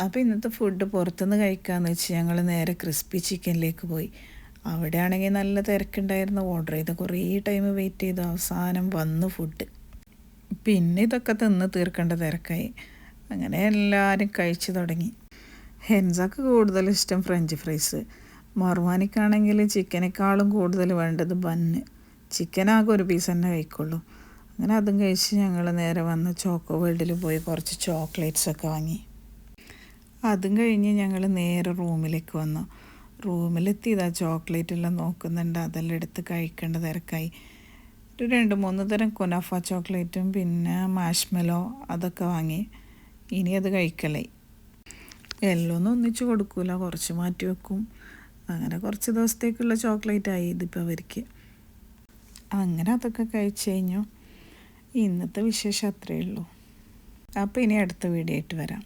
അപ്പോൾ ഇന്നത്തെ ഫുഡ് പുറത്തുനിന്ന് കഴിക്കാമെന്ന് വെച്ച് ഞങ്ങൾ നേരെ ക്രിസ്പി ചിക്കനിലേക്ക് പോയി. അവിടെയാണെങ്കിൽ നല്ല തിരക്കുണ്ടായിരുന്നു. ഓർഡർ ചെയ്ത് കുറേ ടൈം വെയിറ്റ് ചെയ്തു. അവസാനം വന്നു ഫുഡ്. പിന്നെ ഇതൊക്കെ തിന്ന് തീർക്കേണ്ട തിരക്കായി. അങ്ങനെ എല്ലാവരും കഴിച്ചു തുടങ്ങി. ഹെൻസാക്ക് കൂടുതൽ ഇഷ്ടം ഫ്രഞ്ച് ഫ്രൈസ്. മർവാനിക്കാണെങ്കിൽ ചിക്കനേക്കാളും കൂടുതൽ വേണ്ടത് ബന്ന്. ചിക്കനാകെ ഒരു പീസ് തന്നെ കഴിക്കുള്ളൂ. അങ്ങനെ അതും കഴിച്ച് ഞങ്ങൾ നേരെ വന്ന് ചോക്കോ വേൾഡിൽ പോയി കുറച്ച് ചോക്ലേറ്റ്സൊക്കെ വാങ്ങി. അതും കഴിഞ്ഞ് ഞങ്ങൾ നേരെ റൂമിലേക്ക് വന്നു. റൂമിലെത്തി ഇതാ ചോക്ലേറ്റ് എല്ലാം നോക്കുന്നുണ്ട്. അതെല്ലാം എടുത്ത് കഴിക്കേണ്ട തിരക്കായി. ഒരു 2-3 തരം കുനാഫ ചോക്ലേറ്റും പിന്നെ മാഷ്മെലോ അതൊക്കെ വാങ്ങി. ഇനി അത് കഴിക്കലായി. എല്ലാം ഒന്നും ഒന്നിച്ച് കൊടുക്കില്ല, കുറച്ച് മാറ്റി വെക്കും. അങ്ങനെ കുറച്ച് ദിവസത്തേക്കുള്ള ചോക്ലേറ്റായി ഇതിപ്പോൾ അവർക്ക്. അങ്ങനെ അതൊക്കെ കഴിച്ച് കഴിഞ്ഞു. ഇന്നത്തെ വിശേഷം അത്രയേ ഉള്ളൂ. അപ്പോൾ ഇനി അടുത്ത വീഡിയോ ആയിട്ട് വരാം.